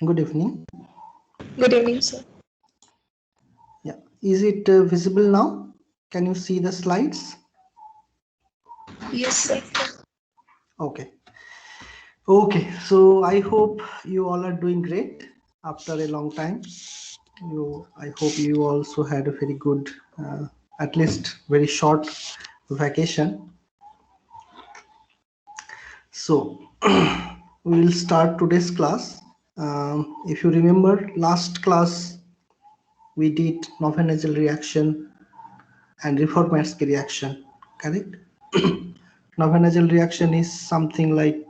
Good evening. Good evening, sir. Yeah, is it visible now? Can you see the slides? Yes, sir. Okay. Okay, so I hope you all are doing great after a long time. I hope you also had a very good, at least very short vacation. So we will start today's class. If you remember, last class we did Noven-Nazal reaction and Reformatsky reaction, correct? Noven-Nazal reaction is something like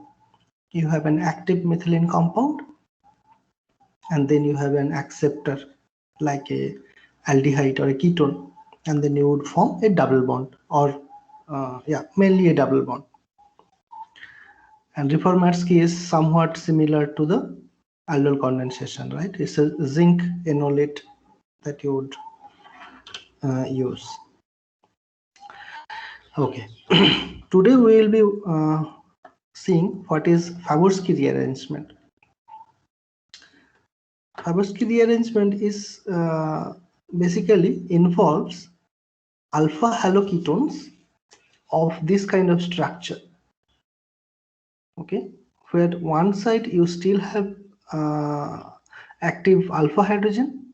you have an active methylene compound and then you have an acceptor like a aldehyde or a ketone, and then you would form a double bond, or mainly a double bond. And Reformatsky is somewhat similar to the aldol condensation, right? It's a zinc enolate that you would use. Okay. Today we will be seeing what is Favorsky rearrangement. Favorsky rearrangement is basically involves alpha haloketones of this kind of structure. Okay, where one side you still have active alpha hydrogen,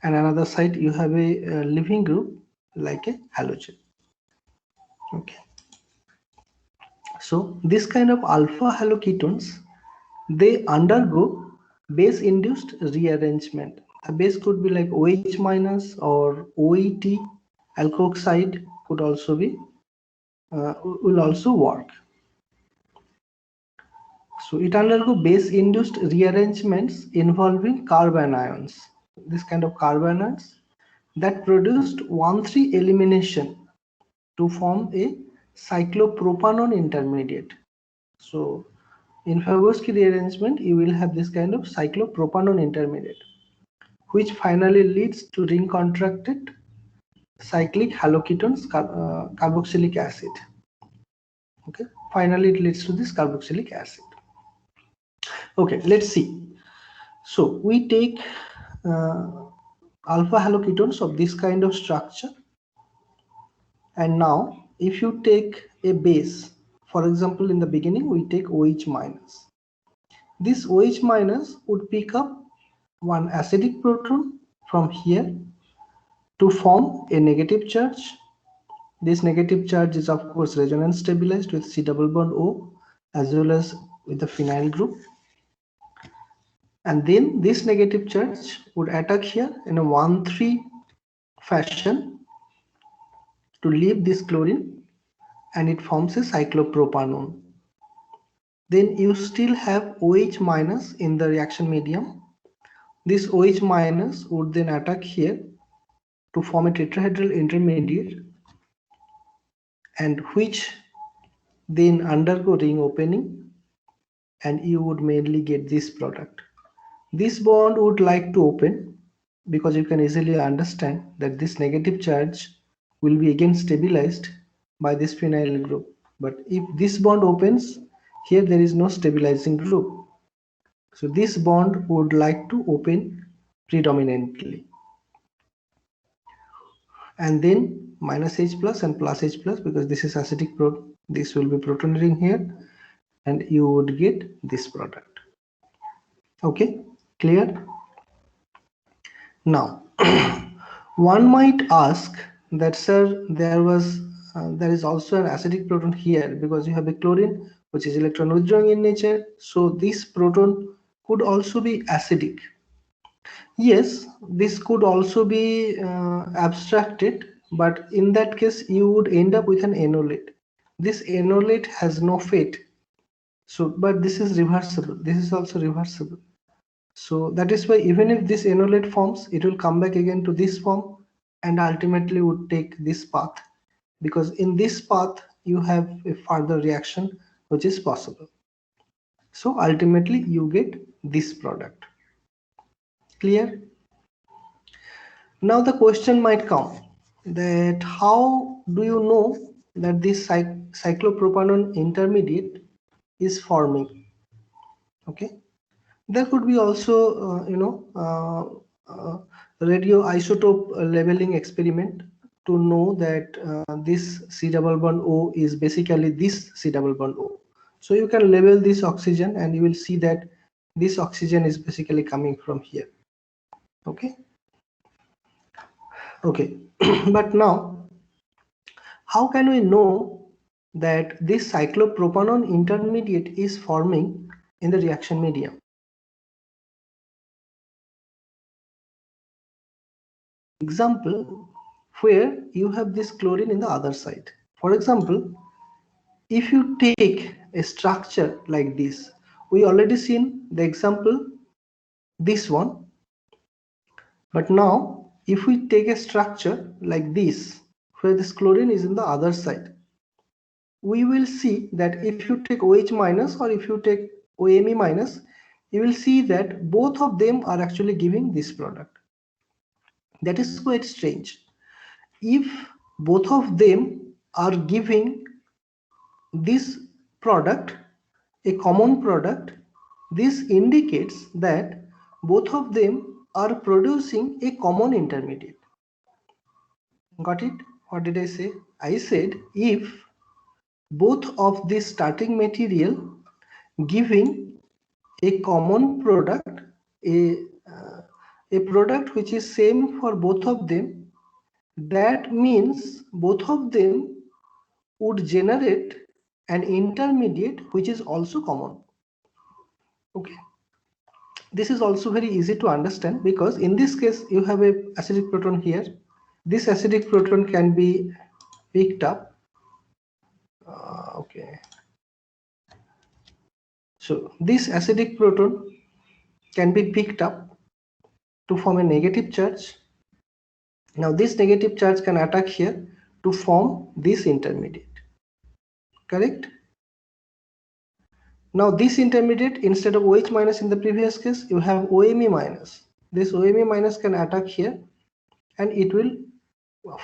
and another side you have a leaving group like a halogen. Okay, so this kind of alpha haloketones, they undergo base induced rearrangement. The base could be like OH minus or OET. Alkoxide could also be will also work. So it undergo base induced rearrangements involving carbon ions. This kind of carbon ions that produced 1,3 elimination to form a cyclopropanone intermediate. So in Favorsky rearrangement, you will have this kind of cyclopropanone intermediate, which finally leads to ring contracted cyclic haloketones carboxylic acid. Okay, finally it leads to this carboxylic acid. Okay, let's see. So we take uh, alpha haloketones of this kind of structure, and now if you take a base, for example, in the beginning we take OH minus. This OH minus would pick up one acidic proton from here to form a negative charge. This negative charge is of course resonance stabilized with C double bond O as well as with the phenyl group, and then this negative charge would attack here in a 1,3 fashion to leave this chlorine, and it forms a cyclopropanone. Then you still have OH minus in the reaction medium. This OH minus would then attack here to form a tetrahedral intermediate, and which then undergo ring opening, and you would mainly get this product. This bond would like to open because you can easily understand that this negative charge will be again stabilized by this phenyl group. But if this bond opens, here there is no stabilizing group. So this bond would like to open predominantly. And then minus H plus and plus H plus, because this is acidic proton, this will be proton ring here, and you would get this product. Okay, clear? Now one might ask that, sir, there is also an acidic proton here because you have a chlorine which is electron withdrawing in nature, so this proton could also be acidic. Yes, this could also be abstracted, but in that case you would end up with an enolate. This enolate has no fate, so but this is reversible, this is also reversible. So that is why even if this enolate forms, it will come back again to this form and ultimately would take this path, because in this path you have a further reaction which is possible. So ultimately you get this product. Clear? Now the question might come that how do you know that this cyclopropanone intermediate is forming? Okay, There could be also radioisotope labeling experiment to know that this C double bond O is basically this C double bond O. So you can label this oxygen and you will see that this oxygen is basically coming from here. Okay. But now, how can we know that this cyclopropanone intermediate is forming in the reaction medium? Example where you have this chlorine in the other side. For example, if you take a structure like this, we already seen the example, this one. But now, if we take a structure like this, where this chlorine is in the other side, we will see that if you take OH minus or if you take OMe minus, you will see that both of them are actually giving this product. That is quite strange. If both of them are giving this product, a common product, this indicates that both of them are producing a common intermediate. Got it? What did I say? I said if both of this starting material giving a common product, a product which is same for both of them, that means both of them would generate an intermediate which is also common. Okay, this is also very easy to understand because in this case you have a acidic proton here. This acidic proton can be picked up. Okay, so this acidic proton can be picked up to form a negative charge. Now this negative charge can attack here to form this intermediate. Correct? Now this intermediate, instead of OH minus in the previous case, you have OMe minus. This OMe minus can attack here and it will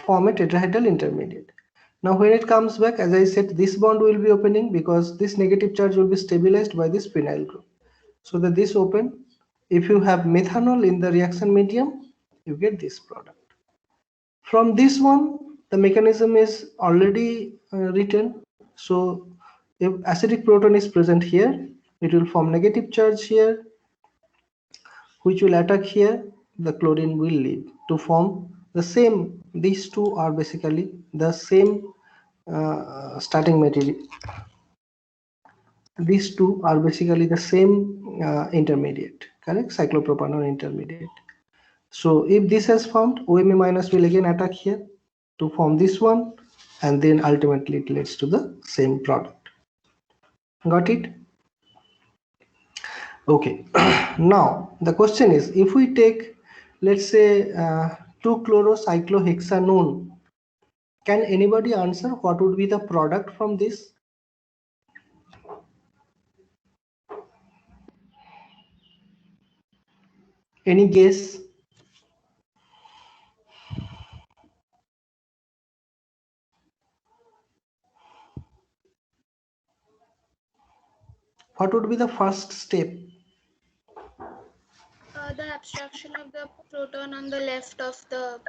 form a tetrahedral intermediate. Now when it comes back, as I said, this bond will be opening because this negative charge will be stabilized by this phenyl group. So that this open, if you have methanol in the reaction medium, you get this product. From this one, the mechanism is already written. So if acidic proton is present here, it will form negative charge here, which will attack here. The chlorine will leave to form the same. These two are basically the same starting material. These two are basically the same intermediate, correct? Cyclopropanone intermediate. So if this has formed, OMe minus will again attack here to form this one, and then ultimately it leads to the same product. Got it? Okay. Now the question is, if we take, let's say, 2-chlorocyclohexanone, can anybody answer what would be the product from this? Any guess? What would be the first step? The abstraction of the proton on the left of the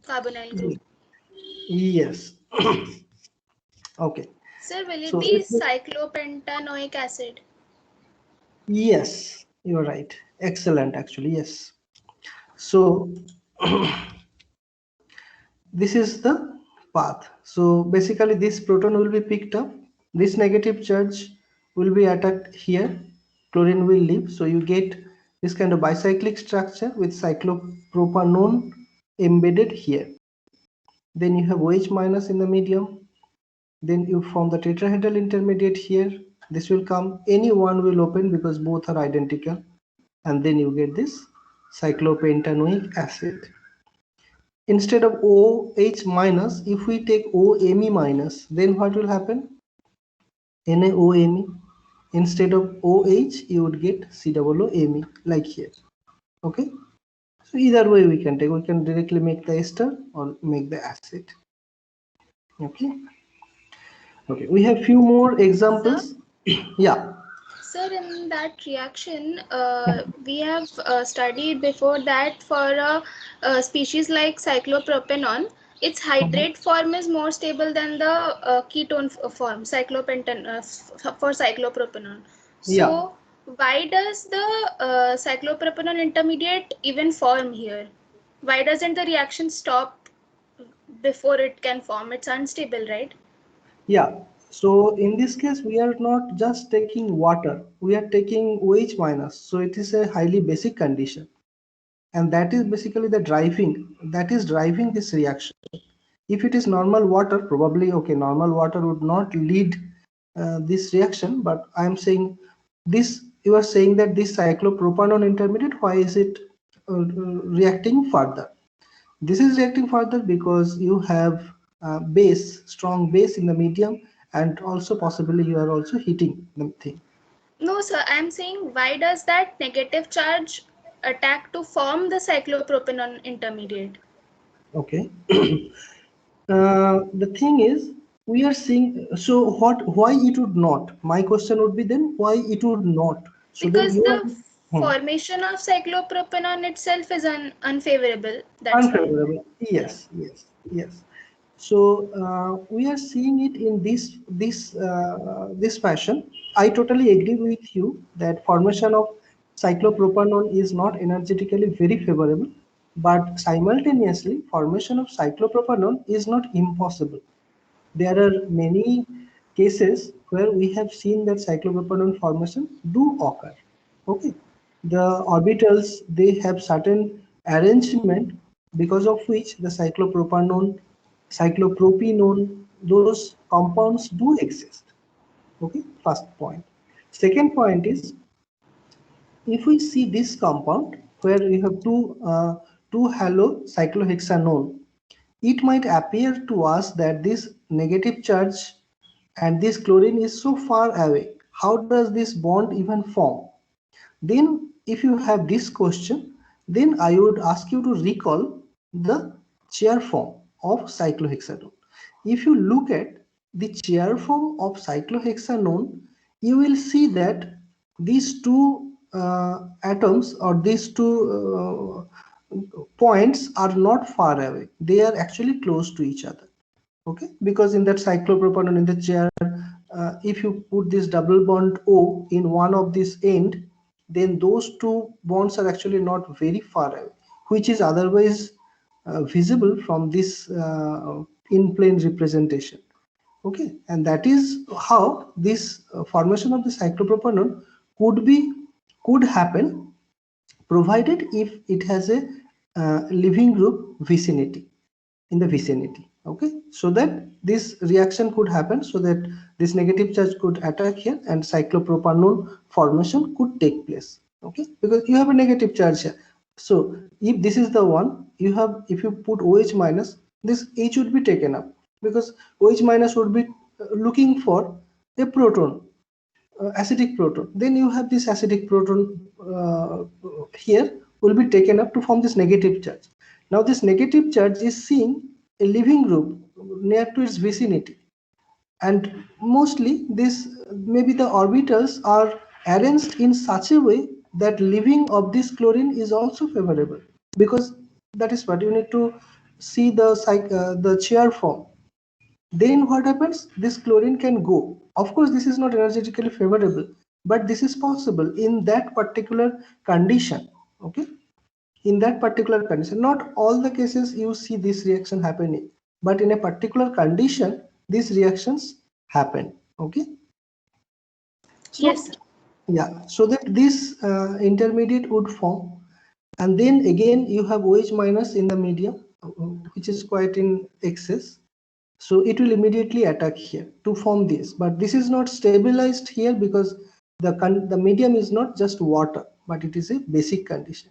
carbonyl group. Yes. Okay. Sir, will it So be cyclopentanoic acid? yes, you're right. Excellent, actually, yes. So this is the path. So basically this proton will be picked up, this negative charge will be attacked here, chlorine will leave, so you get this kind of bicyclic structure with cyclopropanone embedded here. Then you have OH minus in the medium, then you form the tetrahedral intermediate here. This will come, any one will open because both are identical, and then you get this cyclopentanoic acid. Instead of OH minus, if we take OMe minus, then what will happen? NaOMe. Instead of OH, you would get COOMe, like here. Okay. So either way we can take. We can directly make the ester or make the acid. Okay. Okay. We have few more examples. Sir? Yeah. Sir, in that reaction, we have studied before that for a species like cyclopropanol, its Mhm. hydrate form is more stable than the ketone form, cyclopentan for cyclopropanol. Yeah. So, why does the cyclopropanol intermediate even form here? Why doesn't the reaction stop before it can form? It's unstable, right? Yeah. So in this case, we are not just taking water, we are taking OH minus. So it is a highly basic condition. And that is basically the driving, that is driving this reaction. If it is normal water, probably, okay, normal water would not lead this reaction, but I am saying this, you are saying that this cyclopropanol intermediate, why is it reacting further? This is reacting further because you have strong base in the medium, and also possibly you are also heating the thing. No, sir, I'm saying why does that negative charge attack to form the cyclopropanol intermediate? Okay. The thing is, we are seeing, so why it would not? My question would be then, why it would not? So then Because you are the formation of cyclopropanol itself is unfavorable. That's why. unfavorable. Yeah. Yes, yes, yes. So we are seeing it in this fashion. I totally agree with you that formation of cyclopropanol is not energetically very favorable, but simultaneously formation of cyclopropanol is not impossible. There are many cases where we have seen that cyclopropanol formation do occur. Okay, the orbitals, they have certain arrangement because of which the cyclopropanol, cyclopropinone, those compounds do exist. Okay, first point. Second point is, if we see this compound where you have two halo cyclohexanone, it might appear to us that this negative charge and this chlorine is so far away. How does this bond even form? Then, if you have this question, then I would ask you to recall the chair form of cyclohexanone. If you look at the chair form of cyclohexanone, you will see that these two atoms, or these two points, are not far away. They are actually close to each other. Okay, because in that cyclopropanol in the chair, if you put this double bond O in one of this end, then those two bonds are actually not very far away, which is otherwise visible from this in plane representation. Okay, and that is how this formation of the cyclopropanol could be could happen, provided if it has a living group vicinity, in the vicinity. Okay, so that this reaction could happen, so that this negative charge could attack here and cyclopropanol formation could take place. Okay, because you have a negative charge here. So if this is the one you have, if you put OH minus, this H would be taken up, because OH minus would be looking for a proton, acidic proton. Then you have this acidic proton here will be taken up to form this negative charge. Now this negative charge is seeing a living group near to its vicinity, and mostly this, maybe the orbitals are arranged in such a way that leaving of this chlorine is also favorable, because that is what you need to see the chair form. Then what happens, this chlorine can go. Of course this is not energetically favorable, but this is possible in that particular condition. Okay, in that particular condition, not all the cases you see this reaction happening, but in a particular condition these reactions happen. Okay, so Yes, sir. yeah, so that this intermediate would form, and then again you have OH minus in the medium, which is quite in excess. So it will immediately attack here to form this, but this is not stabilized here because the medium is not just water, but it is a basic condition.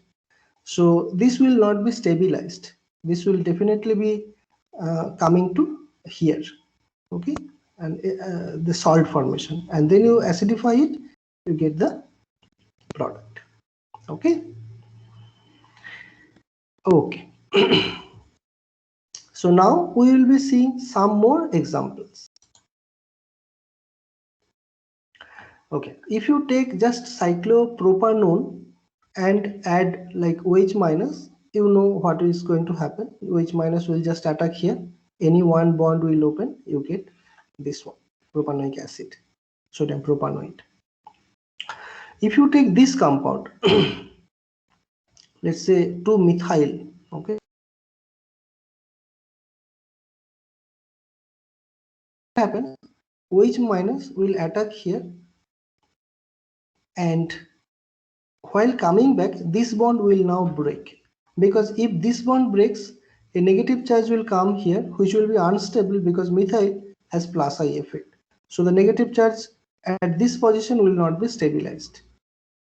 So this will not be stabilized. This will definitely be coming to here. Okay, and the salt formation, and then you acidify it, you get the product. Okay, okay. So now we will be seeing some more examples. Okay, if you take just cyclopropanone and add like OH minus, you know what is going to happen. OH minus will just attack here. Any one bond will open, you get this one, propanoic acid, sodium propanoate. If you take this compound, let's say 2-methyl, okay, what happens? OH minus will attack here, and while coming back, this bond will now break, because if this bond breaks, a negative charge will come here, which will be unstable because methyl has plus I effect. So the negative charge at this position will not be stabilized,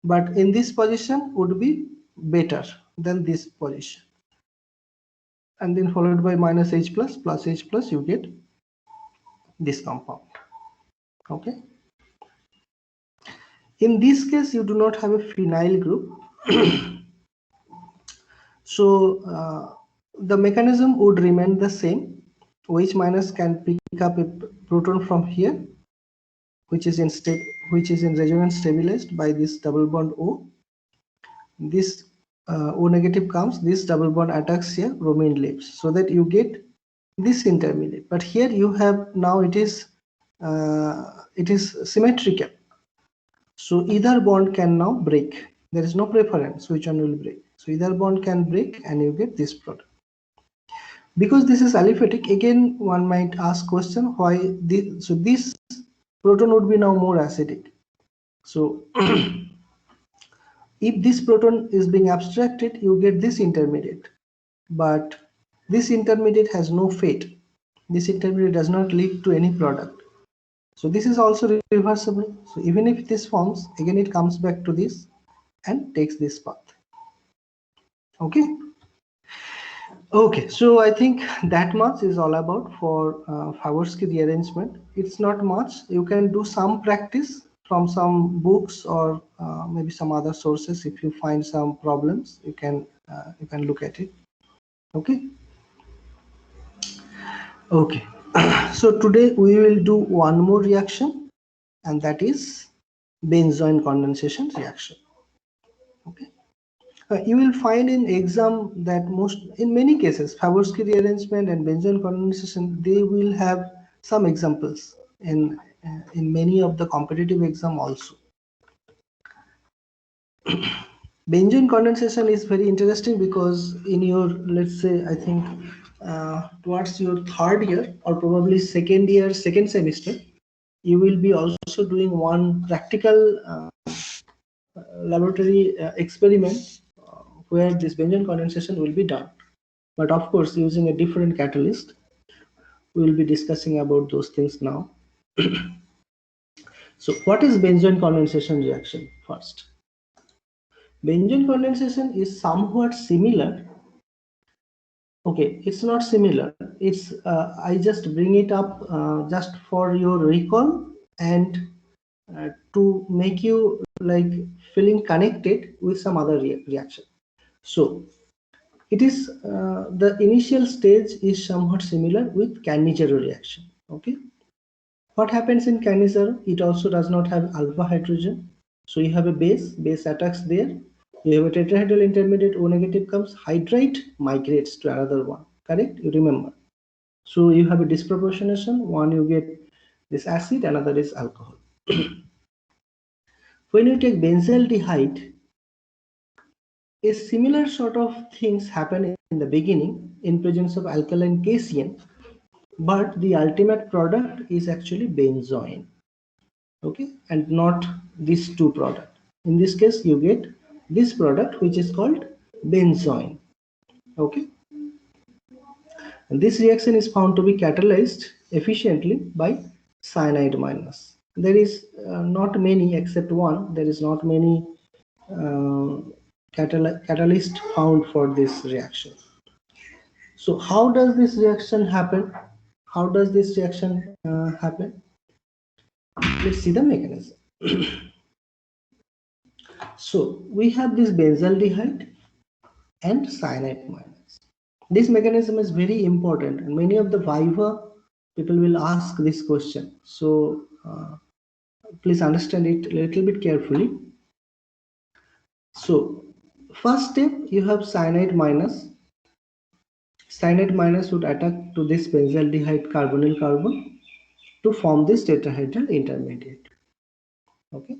but in this position would be better than this position, and then followed by minus H plus H plus, you get this compound. Okay. In this case, you do not have a phenyl group. So the mechanism would remain the same. OH minus can pick up a proton from here, which is in resonance stabilized by this double bond O. This O negative comes, this double bond attacks here, bromine leaves, so that you get this intermediate. But here you have now it is symmetrical. So either bond can now break. There is no preference which one will break. So either bond can break and you get this product. Because this is aliphatic, again one might ask question why this, so this proton would be now more acidic. So if this proton is being abstracted, you get this intermediate, but this intermediate has no fate. This intermediate does not lead to any product. So this is also reversible. So even if this forms, again it comes back to this and takes this path. Okay. Okay, so I think that much is all about for Favorsky rearrangement. It's not much. You can do some practice from some books or maybe some other sources. If you find some problems, you can look at it. Okay. Okay. So today we will do one more reaction, and that is benzoin condensation reaction. Okay. You will find in exam that in many cases, Favorsky rearrangement and benzoin condensation, they will have some examples in many of the competitive exam also. Benzoin condensation is very interesting because in your, let's say, I think towards your third year or probably second year, second semester, you will be also doing one practical laboratory experiment where this benzoin condensation will be done, but of course using a different catalyst. We will be discussing about those things now. So what is benzoin condensation reaction? First, benzoin condensation is somewhat similar. Okay, it's not similar, it's I just bring it up just for your recall and to make you like feeling connected with some other reaction. So it is the initial stage is somewhat similar with Cannizzaro reaction. Okay, what happens in Cannizzaro? It also does not have alpha hydrogen, so you have a base attacks there. You have a tetrahedral intermediate, O negative comes, hydride migrates to another one. Correct? You remember. So you have a disproportionation. One you get this acid, another is alcohol. When you take benzaldehyde, a similar sort of things happen in the beginning in presence of alkaline cation, but the ultimate product is actually benzoin. Okay, and not these two products. In this case, you get this product which is called benzoin. Okay, and this reaction is found to be catalyzed efficiently by cyanide minus. There is not many except one. There is not many catalyst found for this reaction. So how does this reaction happen? How does this reaction happen? Let's see the mechanism. So we have this benzaldehyde and cyanide minus. This mechanism is very important, and many of the viva people will ask this question. So Please understand it a little bit carefully. So first step, you have cyanide minus. Cyanide minus would attack to this benzaldehyde carbonyl carbon to form this tetrahedral intermediate. Okay.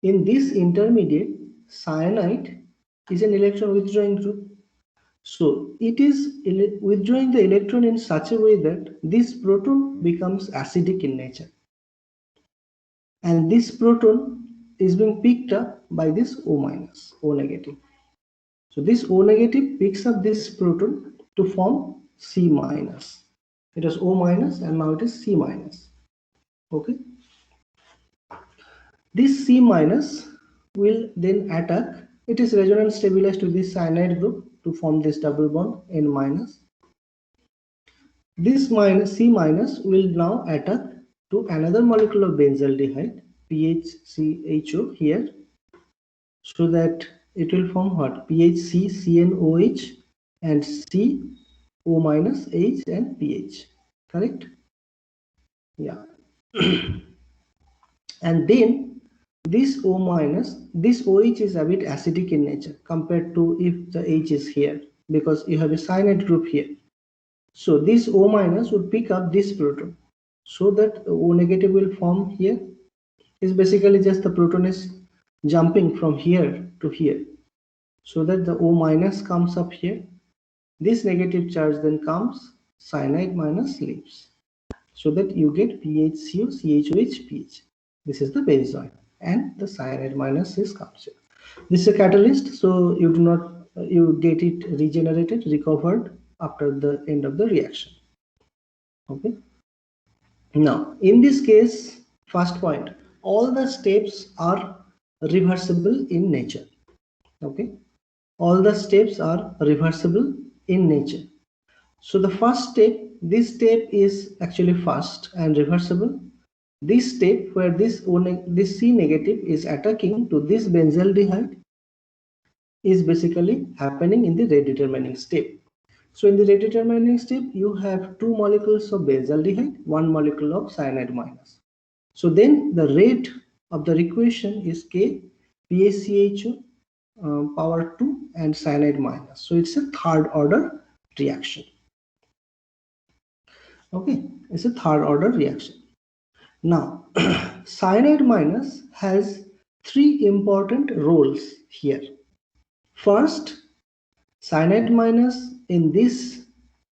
In this intermediate, cyanide is an electron withdrawing group. So it is withdrawing the electron in such a way that this proton becomes acidic in nature. And this proton is being picked up by this O minus, O negative. So this O negative picks up this proton to form C minus. It was O minus and now it is C minus. Okay. This C minus will then attack. It is resonance stabilized to this cyanide group to form this double bond N minus. This C minus will now attack to another molecule of benzaldehyde, PHCHO here, so that it will form what? PHCCNOH and CO minus H and PH. Correct? Yeah. And then this O minus, this OH is a bit acidic in nature compared to if the H is here, because you have a cyanide group here. So this O minus would pick up this proton, so that O negative will form here. Is basically just the proton is jumping from here to here, so that the O minus comes up here. This negative charge then comes, cyanide minus leaves, so that you get PHCO, CHOH, PH. This is the benzoin, and the cyanide minus is comes here. This is a catalyst, so you do not you get it regenerated, recovered after the end of the reaction. Okay. Now in this case, first point, all the steps are reversible in nature. Okay, all the steps are reversible in nature. So the first step, this step is actually fast and reversible. This step where this C negative is attacking to this benzaldehyde is basically happening in the rate determining step. So in the rate determining step, you have two molecules of benzaldehyde, one molecule of cyanide minus. So then the rate of the equation is K PaCHO power 2 and cyanide minus. So it's a third order reaction. Okay, it's a third order reaction. Now cyanide minus has three important roles here. First, cyanide minus in this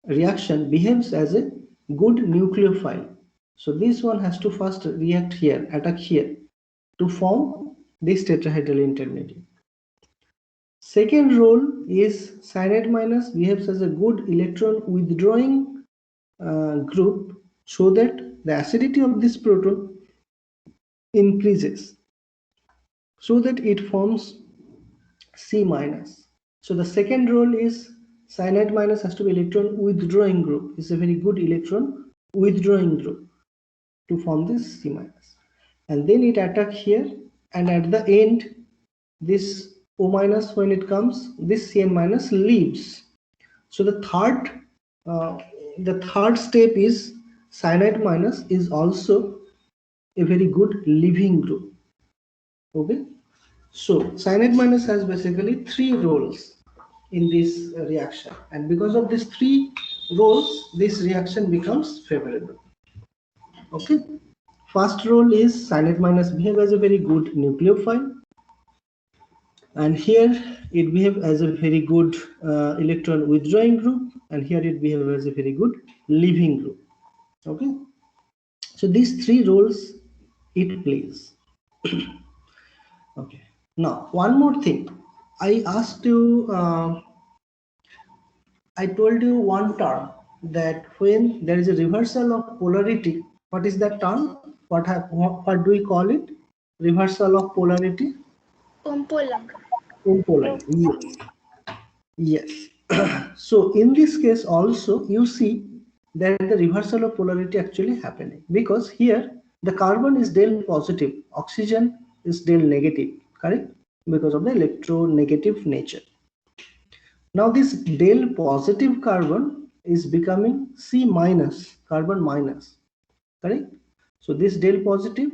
reaction behaves as a good nucleophile. So this one has to first react here, attack here, to form this tetrahedral intermediate. Second role is cyanide minus behaves as a good electron withdrawing group, so that the acidity of this proton increases, so that it forms C minus. So the second role is cyanide minus has to be electron withdrawing group. It's a very good electron withdrawing group to form this C minus. And then it attack here, and at the end, this O minus, when it comes, this Cn minus leaves. So the third step is cyanide minus is also a very good leaving group. Okay, so cyanide minus has basically three roles in this reaction, and because of these three roles, this reaction becomes favorable. Okay, first role is cyanide minus behave as a very good nucleophile, and here it behave as a very good electron withdrawing group, and here it behave as a very good leaving group. Okay, so these three roles it plays. Okay, now one more thing, I asked you I told you one term, that when there is a reversal of polarity, what is that term? What do we call it? Reversal of polarity? Ompolang. Ompolang. Yes. So in this case also, you see that the reversal of polarity actually happening, because here the carbon is del positive, oxygen is del negative, correct? Because of the electronegative nature. Now this del positive carbon is becoming C minus, carbon minus, correct? So this del positive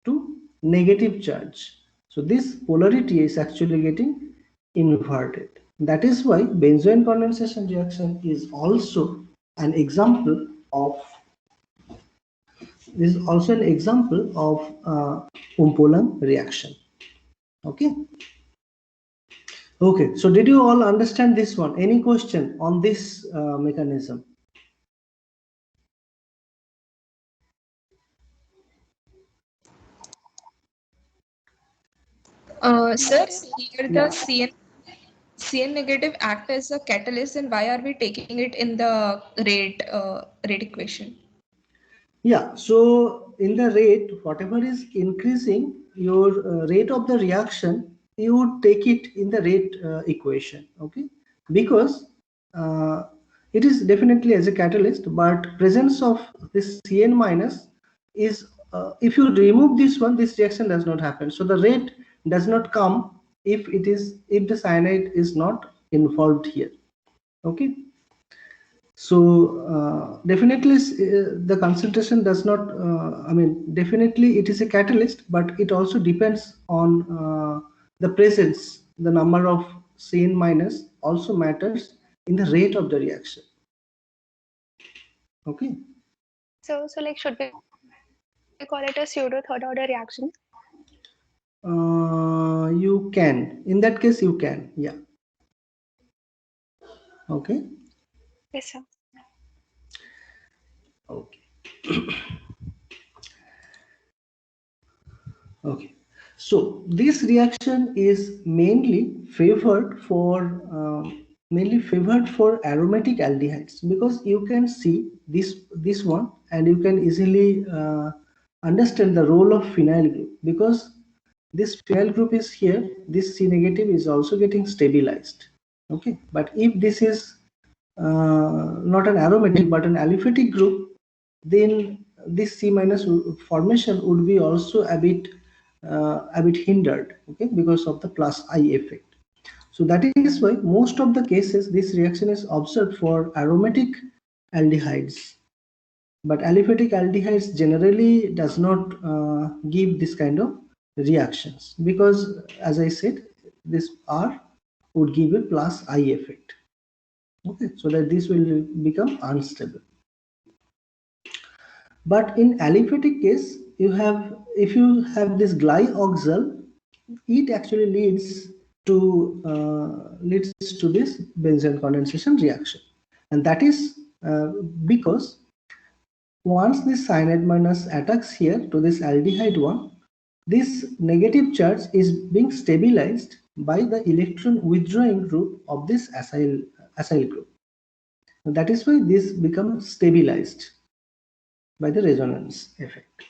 to negative charge. So this polarity is actually getting inverted. That is why benzoin condensation reaction is also an example of Umpolang reaction. Okay. Okay. So did you all understand this one? Any question on this mechanism? Sir, here Yeah. the CN negative act as a catalyst, and why are we taking it in the rate equation? Yeah, so in the rate, whatever is increasing your rate of the reaction, you would take it in the rate equation, okay? Because uh, it is definitely as a catalyst, but presence of this Cn minus is, if you remove this one, this reaction does not happen. So the rate does not come if the cyanide is not involved here, okay? So definitely the concentration does not, definitely it is a catalyst, but it also depends on the presence. The number of Cn minus also matters in the rate of the reaction. Okay. So like, should we call it a pseudo third order reaction? You can, in that case you can, yeah. Okay. Yes, sir. Okay. Okay, so this reaction is mainly favored for aromatic aldehydes, because you can see this one and you can easily understand the role of phenyl group, because this phenyl group is here, this C negative is also getting stabilized. Okay, but if this is not an aromatic but an aliphatic group, then this C minus formation would be also a bit hindered, okay, because of the plus I effect. So that is why most of the cases this reaction is observed for aromatic aldehydes, but aliphatic aldehydes generally does not give this kind of reactions, because as I said, this R would give a plus I effect. Okay, so that this will become unstable. But in aliphatic case, if you have this glyoxal, it actually leads to this benzoin condensation reaction, and that is because once this cyanide minus attacks here to this aldehyde one, this negative charge is being stabilized by the electron withdrawing group of this acyl group. And that is why this becomes stabilized by the resonance effect.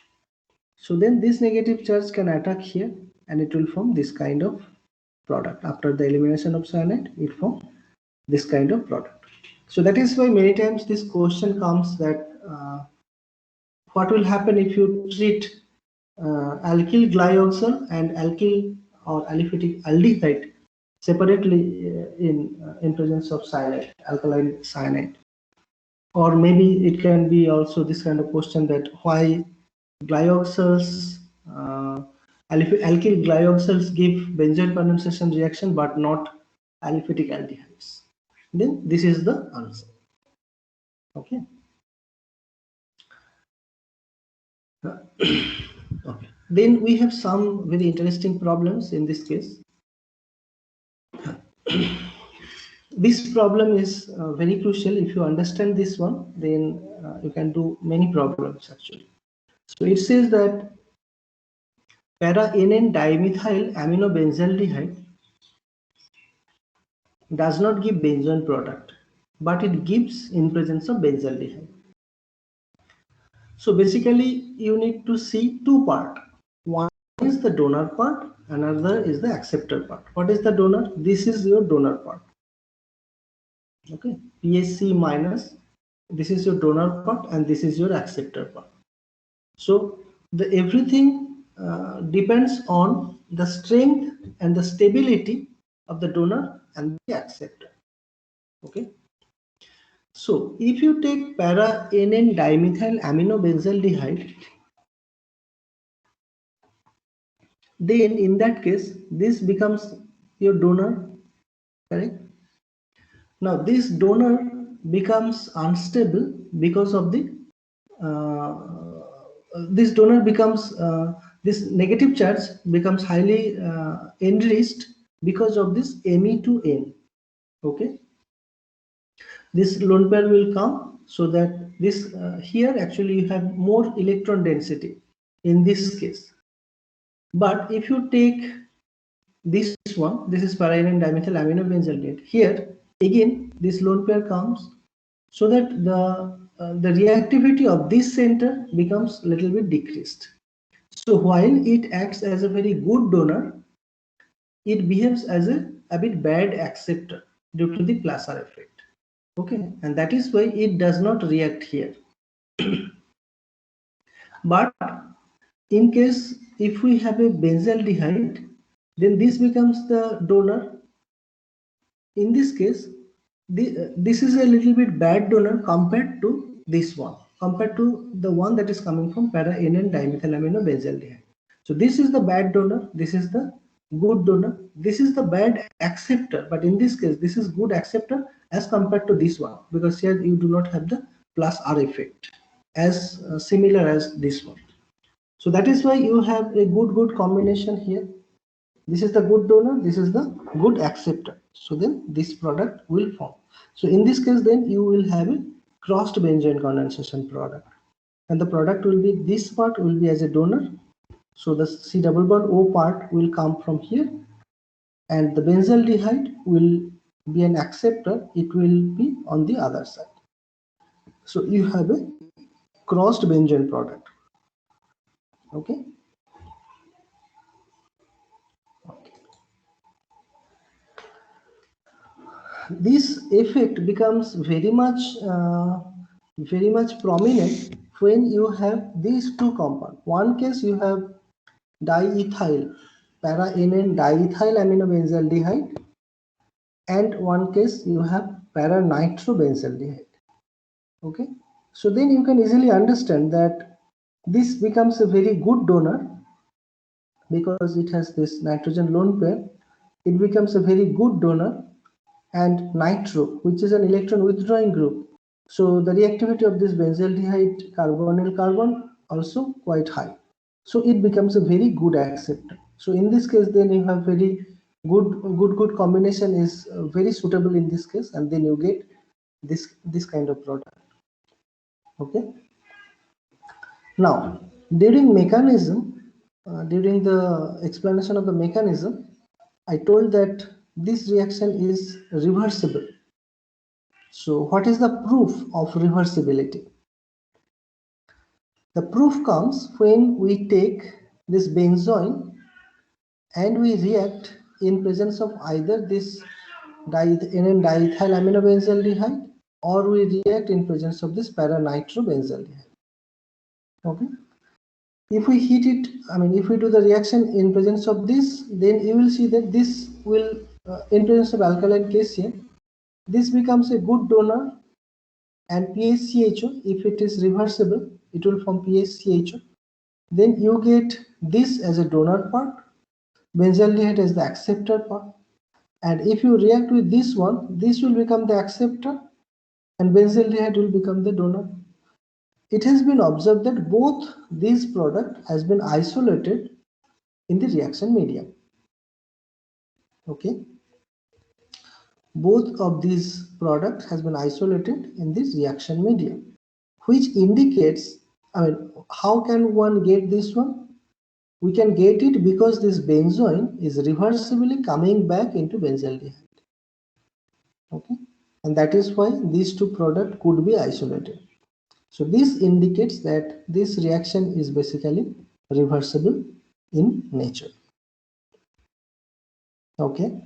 So then this negative charge can attack here and it will form this kind of product. After the elimination of cyanide, it forms this kind of product. So that is why many times this question comes that what will happen if you treat alkyl glyoxal and alkyl or aliphatic aldehyde separately in presence of cyanide, alkaline cyanide. Or maybe it can be also this kind of question that why glyoxals, alkyl glyoxals give benzoin condensation reaction but not aliphatic aldehydes. Then this is the answer. Okay. Okay. Then we have some very interesting problems in this case. This problem is very crucial. If you understand this one, then you can do many problems actually. So it says that para-NN dimethyl aminobenzaldehyde does not give benzoin product, but it gives in presence of benzaldehyde. So basically you need to see two parts. One is the donor part, another is the acceptor part. What is the donor? This is your donor part. Okay, PSC minus, this is your donor part and this is your acceptor part. So the everything depends on the strength and the stability of the donor and the acceptor. Okay, so if you take para-NN dimethyl aminobenzaldehyde, then in that case, this becomes your donor, correct? Now this donor becomes unstable because of the this donor becomes this negative charge becomes highly enriched because of this Me to N. Okay, this lone pair will come, so that this here actually you have more electron density in this case. But if you take this one, this is para-NN dimethyl aminobenzaldehyde. Here again this lone pair comes, so that the reactivity of this center becomes a little bit decreased. So while it acts as a very good donor, it behaves as a bit bad acceptor due to the Placer effect. Okay, and that is why it does not react here. But in case if we have a benzaldehyde, then this becomes the donor. In this case, this is a little bit bad donor compared to this one, compared to the one that is coming from para-NN dimethylamino-benzaldehyde. So this is the bad donor, this is the good donor, this is the bad acceptor, but in this case this is good acceptor as compared to this one, because here you do not have the plus R effect as similar as this one. So that is why you have a good combination here. This is the good donor, this is the good acceptor. So then this product will form. So in this case, then you will have a crossed benzene condensation product, and the product will be, this part will be as a donor. So the C double bond O part will come from here, and the benzaldehyde will be an acceptor. It will be on the other side. So you have a crossed benzene product. Okay. This effect becomes very much prominent when you have these two compounds. One case you have diethyl para-NN diethyl aminobenzaldehyde, and one case you have para-nitrobenzaldehyde. Okay, so then you can easily understand that this becomes a very good donor because it has this nitrogen lone pair. It becomes a very good donor, and nitro, which is an electron withdrawing group. So the reactivity of this benzaldehyde carbonyl carbon also quite high. So it becomes a very good acceptor. So in this case, then you have very good combination is very suitable in this case, and then you get this kind of product. Okay. Now during mechanism, during the explanation of the mechanism, I told that this reaction is reversible. So what is the proof of reversibility? The proof comes when we take this benzoin and we react in presence of either this NN diethyl aminobenzaldehyde, or we react in presence of this para-nitrobenzaldehyde. Okay. If we heat it, if we do the reaction in presence of this, then you will see that this will, in presence of alkaline KCl, this becomes a good donor, and PaCHO, if it is reversible, it will form PaCHO. Then you get this as a donor part, benzaldehyde as the acceptor part, and if you react with this one, this will become the acceptor and benzaldehyde will become the donor. It has been observed that both these products has been isolated in the reaction medium. Okay, both of these products has been isolated in this reaction medium, which indicates, how can one get this one? We can get it because this benzoin is reversibly coming back into benzaldehyde. Okay, and that is why these two products could be isolated. So this indicates that this reaction is basically reversible in nature. Okay.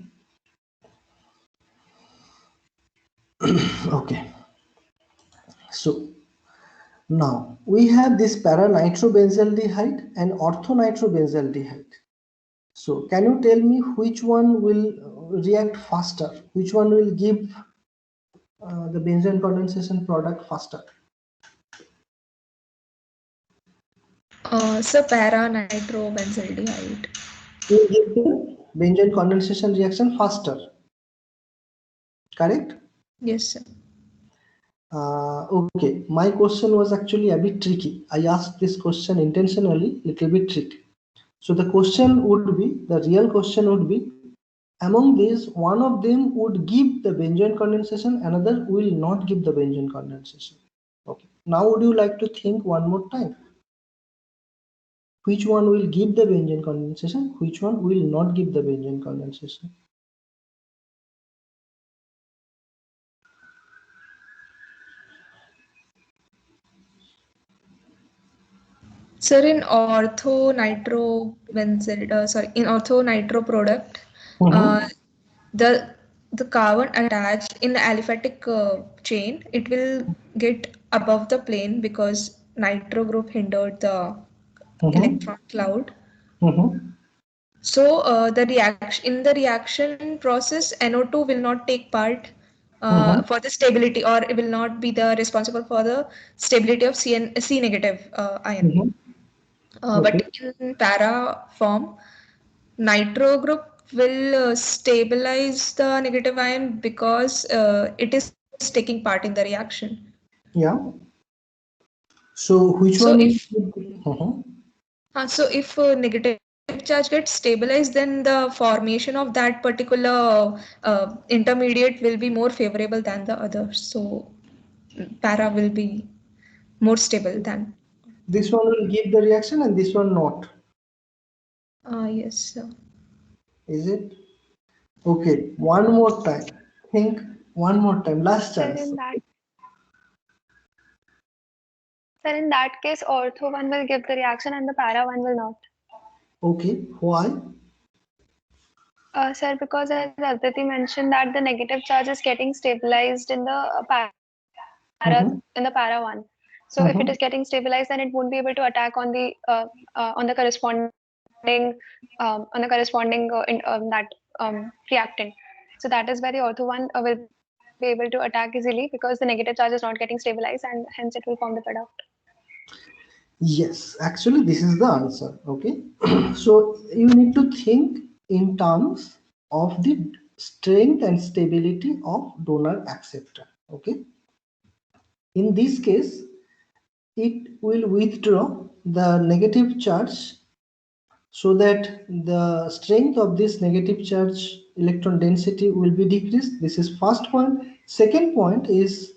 Okay. So now we have this para-nitrobenzaldehyde and orthonitrobenzaldehyde. So can you tell me which one will react faster? Which one will give the benzene condensation product faster? So para-nitrobenzaldehyde. will give the benzene condensation reaction faster. Correct? Yes, sir. Okay, my question was actually a bit tricky. I asked this question intentionally, little bit tricky. So the question would be, the real question would be, among these, one of them would give the benzene condensation, another will not give the benzene condensation. Okay, now would you like to think one more time? Which one will give the benzene condensation, which one will not give the benzene condensation? Sir, in ortho nitro benzyl, in ortho nitro product, uh, the carbon attached in the aliphatic chain, it will get above the plane because nitro group hindered the electron cloud. So the reaction in the reaction process, NO2 will not take part for the stability, or it will not be the responsible for the stability of C negative ion. But Okay. in para form, nitro group will stabilize the negative ion because it is taking part in the reaction. Yeah. So which So one if will? so if negative charge gets stabilized, then the formation of that particular intermediate will be more favorable than the others. So para will be more stable than. This one will give the reaction and this one not. Yes, sir. Is it? Okay, one more time. Think one more time. Last Sir, chance. in that case, ortho one will give the reaction and the para one will not. Okay, why? Sir, because as Aditi mentioned that the negative charge is getting stabilized in the Mm-hmm. para one. So if it Mm-hmm. is getting stabilized, then it won't be able to attack on the corresponding that reactant. So that is why the ortho one will be able to attack easily because the negative charge is not getting stabilized and hence it will form the product. Yes, actually, this is the answer. Okay, so you need to think in terms of the strength and stability of donor acceptor. Okay, in this case, it will withdraw the negative charge so that the strength of this negative charge electron density will be decreased. This is first point. Second point is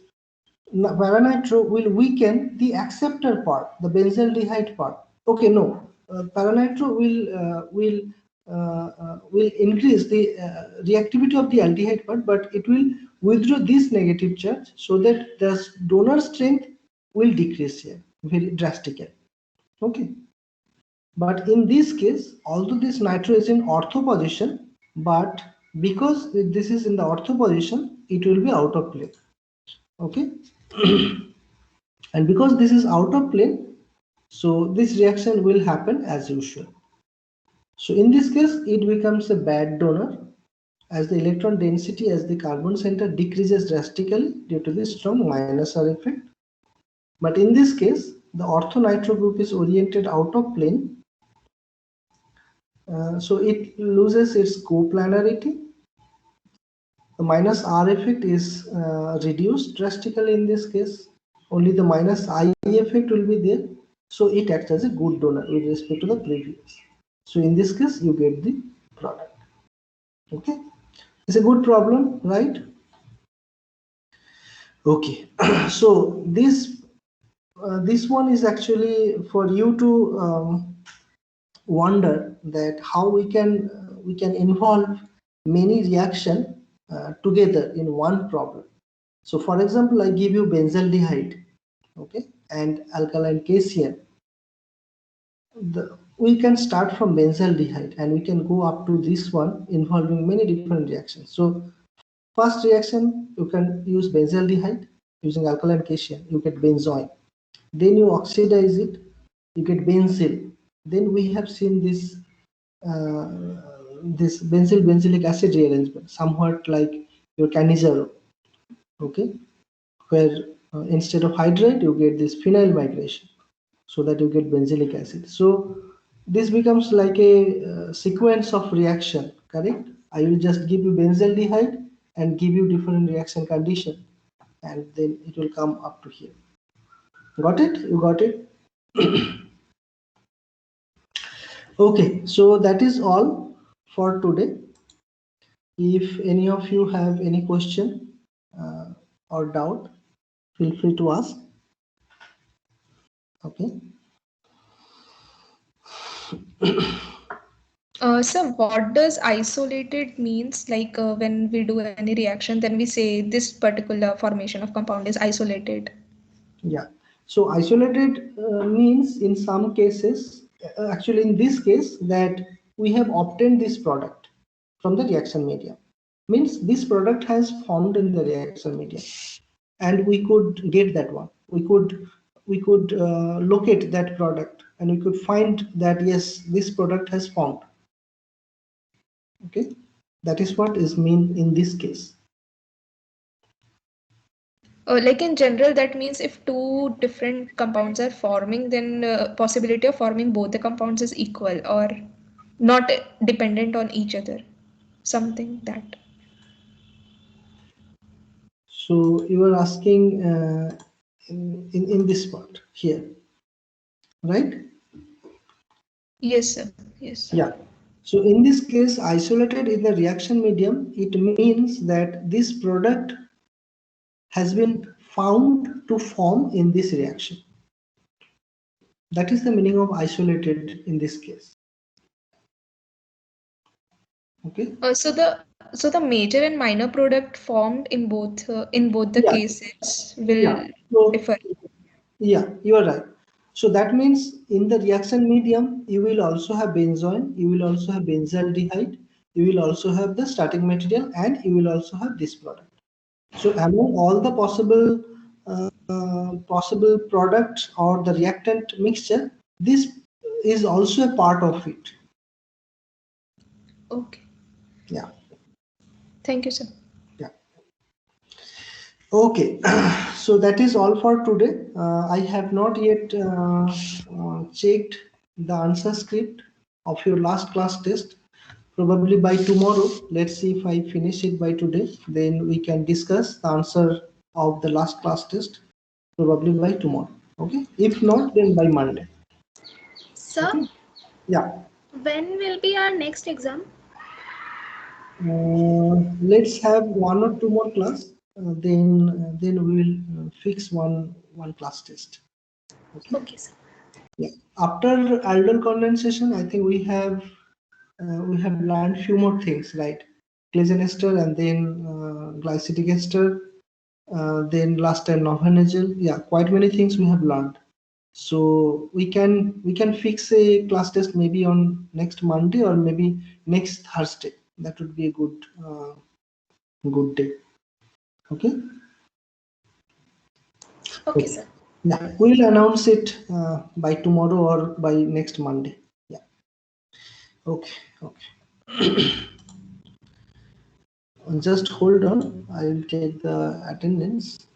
paranitro will weaken the acceptor part, the benzaldehyde part. Okay, no, paranitro will increase the reactivity of the aldehyde part, but it will withdraw this negative charge so that the donor strength will decrease here very drastically. Okay, but in this case, although this nitro is in ortho position, but because this is in the ortho position, it will be out of plane. Okay, and because this is out of plane, so this reaction will happen as usual. So in this case, it becomes a bad donor as the electron density as the carbon center decreases drastically due to the strong minus R effect. But in this case, the ortho nitro group is oriented out of plane, so it loses its coplanarity. The minus R effect is reduced drastically in this case. Only the minus I effect will be there. So it acts as a good donor with respect to the previous. So in this case, you get the product. Okay, it's a good problem, right? Okay, so this one is actually for you to wonder that how we can involve many reaction together in one problem. So for example, I give you benzaldehyde, okay, and alkaline cation. We can start from benzaldehyde and we can go up to this one involving many different reactions. So first reaction, you can use benzaldehyde using alkaline cation, you get benzoin. Then you oxidize it, you get benzyl. Then we have seen uh, this benzyl benzylic acid rearrangement, somewhat like your Cannizzaro, okay, where instead of hydride you get this phenyl migration, so that you get benzylic acid. So this becomes like a sequence of reaction, correct? I will just give you benzaldehyde and give you different reaction condition, and then it will come up to here. Got it? You got it? Okay, so that is all for today. If any of you have any question or doubt, feel free to ask. Okay. So what does isolated means? Like when we do any reaction, then we say this particular formation of compound is isolated. Yeah. So isolated means in some cases, actually in this case, that we have obtained this product from the reaction medium. Means this product has formed in the reaction medium, and we could get that one. We could locate that product, and we could find that yes, this product has formed. Okay, that is what is mean in this case. Like in general, that means if two different compounds are forming, then possibility of forming both the compounds is equal or not dependent on each other. Something that. So you are asking in this part here, right? Yes, sir. Yes. Yeah. So in this case, isolated in the reaction medium, it means that this product has been found to form in this reaction. That is the meaning of isolated in this case. Okay. So the major and minor product formed in both the Yeah. cases will Yeah. So, differ. yeah, you are right. So that means in the reaction medium, you will also have benzoin, you will also have benzaldehyde, you will also have the starting material, and you will also have this product. So among all the possible products or the reactant mixture, this is also a part of it. Okay. Yeah. Thank you, sir. Yeah. Okay. So that is all for today. I have not yet checked the answer script of your last class test. Probably by tomorrow. Let's see if I finish it by today. Then we can discuss the answer of the last class test. Probably by tomorrow. Okay. If not, then by Monday. Sir, Okay. Yeah. when will be our next exam? Let's have one or two more class. Then we will fix one class test. Okay. Okay, sir. Yeah. After aldol condensation, I think we have learned few more things, right? Claisen ester and then glycidic ester. Then last time Novanagel. Yeah, quite many things we have learned. So we can fix a class test maybe on next Monday or maybe next Thursday. That would be a good day. Okay. Okay, sir. Yeah, we'll announce it by tomorrow or by next Monday. Yeah. Okay. Okay. Just hold on. I will take the attendance.